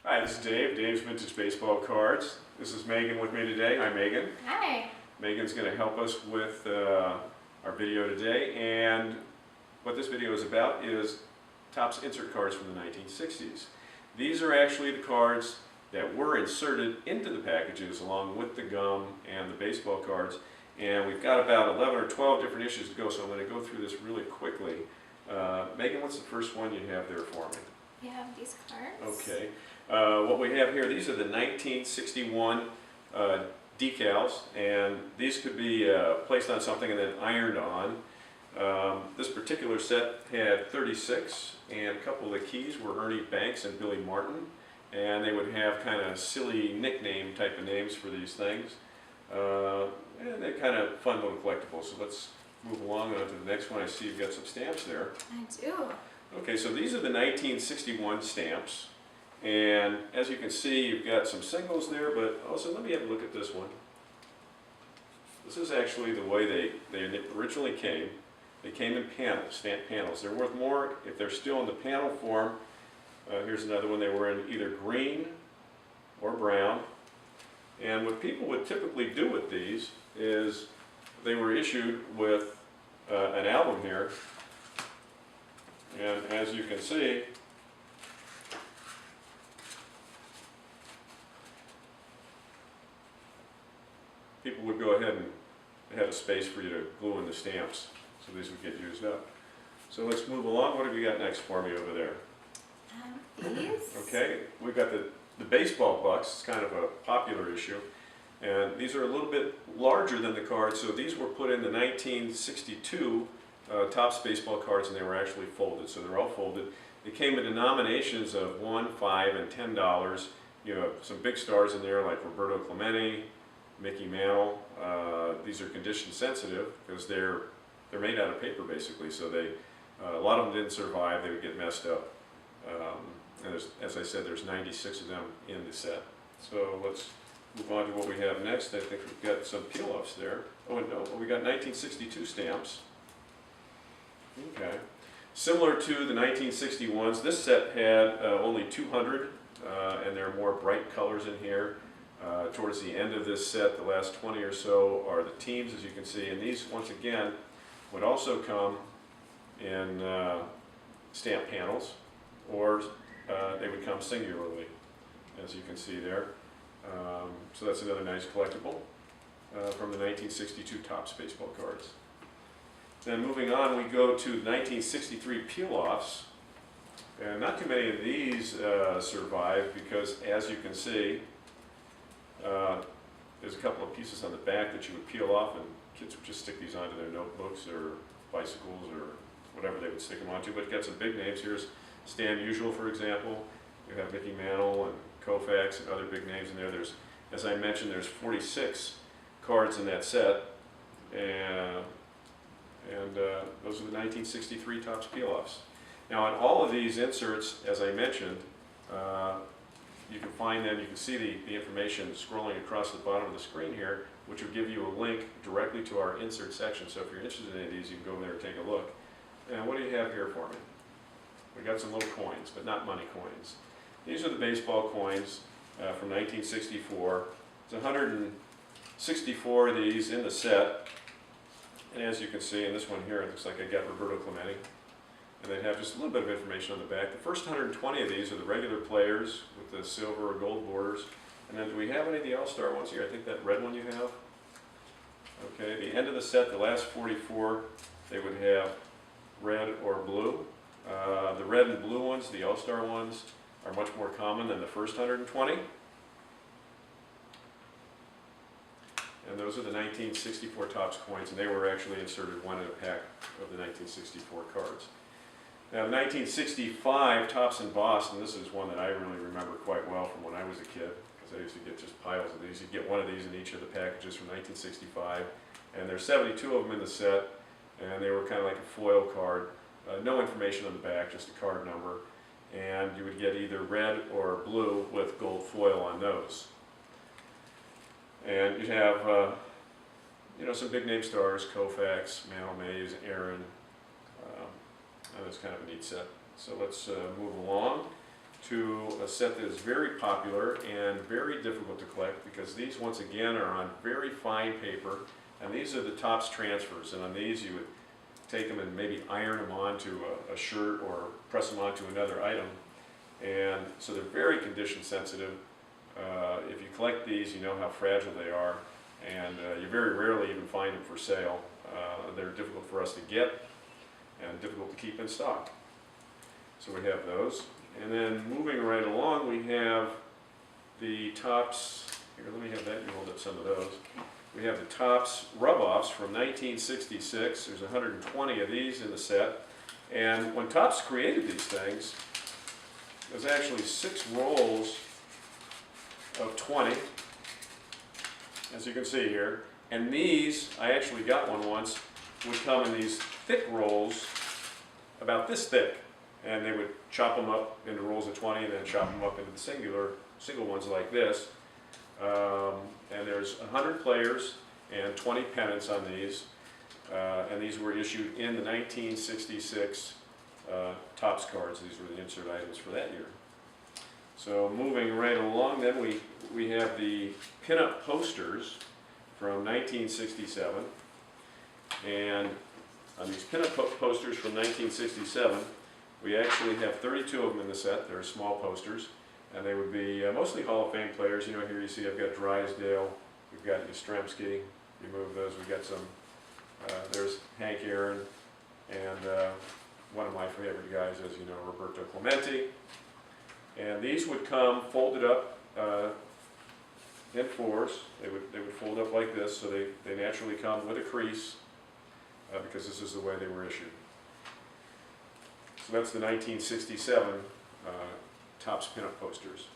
Hi, this is Dave. Dave's Vintage Baseball Cards. This is Megan with me today. Hi, Megan. Hi. Megan's going to help us with our video today, and what this video is about is Topps insert cards from the 1960s. These are actually the cards that were inserted into the packages along with the gum and the baseball cards, and we've got about 11 or 12 different issues to go, so I'm going to go through this really quickly. Megan, what's the first one you have there for me? We have these cards. Okay. What we have here, these are the 1961 decals, and these could be placed on something and then ironed on. This particular set had 36, and a couple of the keys were Ernie Banks and Billy Martin, and they would have kind of silly nickname type of names for these things. And they're kind of fun little collectibles. So let's move along on to the next one. I see you've got some stamps there. I do. Okay, so these are the 1961 stamps, and as you can see, you've got some singles there, but also let me have a look at this one. This is actually the way they originally came. They came in panels, stamped panels. They're worth more if they're still in the panel form. Here's another one. They were in either green or brown, and what people would typically do with these is they were issued with an album here. And as you can see, people would go ahead and have a space for you to glue in the stamps, so these would get used up. So let's move along. What have you got next for me over there? These. Okay, we've got the baseball bucks. It's kind of a popular issue. And these are a little bit larger than the cards, so these were put in the 1962 Topps baseball cards, and they were actually folded, so they're all folded. They came in denominations of $1, $5, and $10. You have some big stars in there like Roberto Clemente, Mickey Mantle. These are condition sensitive because they're made out of paper basically, so a lot of them didn't survive. They would get messed up. And as I said, there's 96 of them in the set. So let's move on to what we have next. I think we've got some peel-offs there. Oh, and no, we got 1962 stamps. Okay. Similar to the 1961s, this set had only 200, and there are more bright colors in here. Towards the end of this set, the last 20 or so are the teams, as you can see, and these, once again, would also come in stamp panels, or they would come singularly, as you can see there. So that's another nice collectible from the 1962 Topps baseball cards. Then moving on, we go to 1963 peel-offs, and not too many of these survive because, as you can see, there's a couple of pieces on the back that you would peel off, and kids would just stick these onto their notebooks or bicycles or whatever they would stick them onto. But it got some big names. Here's Stan Musial, for example. You have Mickey Mantle and Koufax and other big names in there. There's, as I mentioned, there's 46 cards in that set, and those are the 1963 Topps peel-offs. Now on all of these inserts, as I mentioned, you can find them, you can see the information scrolling across the bottom of the screen here, which will give you a link directly to our insert section. So if you're interested in any of these, you can go there and take a look. And what do you have here for me? We got some little coins, but not money coins. These are the baseball coins from 1964. There's 164 of these in the set. And as you can see in this one here, it looks like I got Roberto Clemente. And they have just a little bit of information on the back. The first 120 of these are the regular players with the silver or gold borders. And then do we have any of the all-star ones here? I think that red one you have. Okay, the end of the set, the last 44, they would have red or blue. The red and blue ones, the all-star ones, are much more common than the first 120. And those are the 1964 Topps coins, and they were actually inserted one in a pack of the 1964 cards. Now, 1965 Topps embossed, and this is one that I really remember quite well from when I was a kid, because I used to get just piles of these. You'd get one of these in each of the packages from 1965, and there's 72 of them in the set, and they were kind of like a foil card. No information on the back, just a card number, and you would get either red or blue with gold foil on those. And you'd have, some big name stars: Koufax, Mantle, Mays, Aaron. And it's kind of a neat set. So let's move along. to a set that is very popular and very difficult to collect, because these once again are on very fine paper, and these are the Topps transfers, and on these you would take them and maybe iron them onto a shirt or press them onto another item, and so they're very condition sensitive. If you collect these, you know how fragile they are, and you very rarely even find them for sale. They're difficult for us to get and difficult to keep in stock. So we have those. And then moving right along, we have the Topps, here let me have that, you hold up some of those. We have the Topps rub-offs from 1966. There's 120 of these in the set. And when Topps created these things, there's actually 6 rolls of 20, as you can see here. And these, I actually got one once, would come in these thick rolls, about this thick. And they would chop them up into rolls of 20 and then chop them up into the single ones like this. And there's 100 players and 20 pennants on these. And these were issued in the 1966 Topps cards. These were the insert items for that year. So moving right along, then we have the pinup posters from 1967. And on these pinup posters from 1967, we actually have 32 of them in the set. They're small posters, and they would be mostly Hall of Fame players. You know, here you see I've got Drysdale, we've got Yastrzemski, remove those, we've got some, there's Hank Aaron, and one of my favorite guys, as you know, Roberto Clemente. And these would come folded up in 4s. They would fold up like this, so they naturally come with a crease, because this is the way they were issued. So that's the 1967 Topps pinup posters.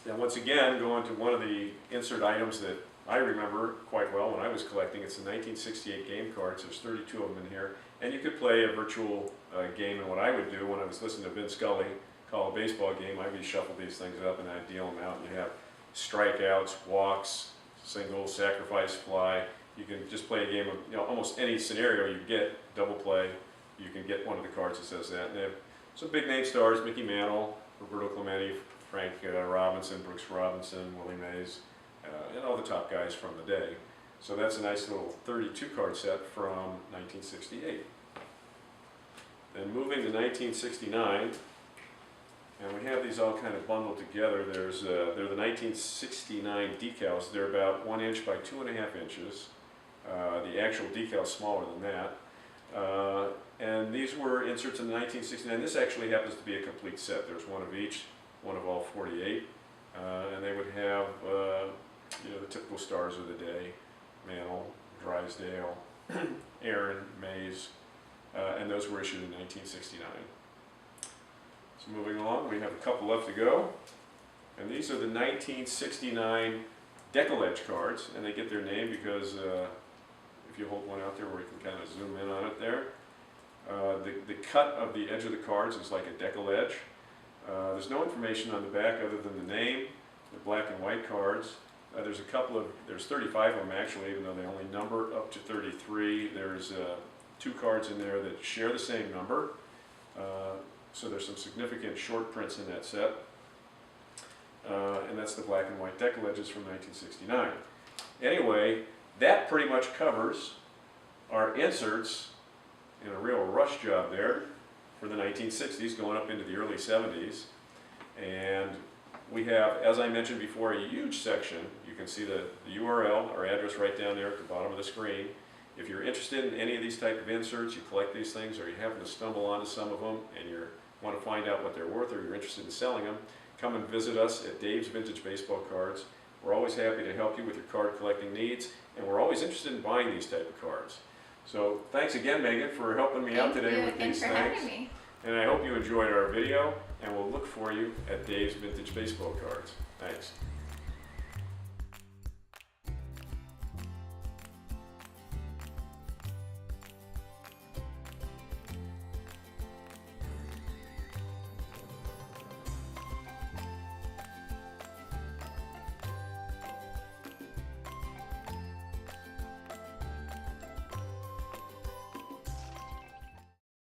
Now once again, going to one of the insert items that I remember quite well when I was collecting. It's the 1968 game cards. There's 32 of them in here. And you could play a virtual game, and what I would do when I was listening to Vin Scully call a baseball game, I'd shuffle these things up and I'd deal them out. And you have strikeouts, walks, singles, sacrifice fly. You can just play a game of almost any scenario you get, double play. You can get one of the cards that says that. And they have some big name stars: Mickey Mantle, Roberto Clemente, Frank Robinson, Brooks Robinson, Willie Mays, and all the top guys from the day. So that's a nice little 32 card set from 1968. Then moving to 1969, and we have these all kind of bundled together. They're the 1969 decals. They're about 1 inch by 2.5 inches. The actual decal is smaller than that. And these were inserts in 1969. This actually happens to be a complete set. There's one of each, one of all 48. And they would have the typical stars of the day: Mantle, Drysdale, Aaron, Mays, and those were issued in 1969. So moving along, we have a couple left to go. And these are the 1969 decal edge cards, and they get their name because if you hold one out there where you can kind of zoom in on it there, the cut of the edge of the cards is like a decal edge. There's no information on the back other than the name, the black and white cards. There's 35 of them actually, even though they only number up to 33. There's 2 cards in there that share the same number. So there's some significant short prints in that set. And that's the black and white decal edges from 1969. Anyway, that pretty much covers our inserts in a real rush job there for the 1960s going up into the early 70s. And we have, as I mentioned before, a huge section. You can see the URL, our address right down there at the bottom of the screen. If you're interested in any of these type of inserts, you collect these things, or you happen to stumble onto some of them and you want to find out what they're worth, or you're interested in selling them, come and visit us at Dave's Vintage Baseball Cards. We're always happy to help you with your card collecting needs, and we're always interested in buying these type of cards. So thanks again, Megan, for helping me out today with these things. Thanks for having me. And I hope you enjoyed our video, and we'll look for you at Dave's Vintage Baseball Cards. Thanks.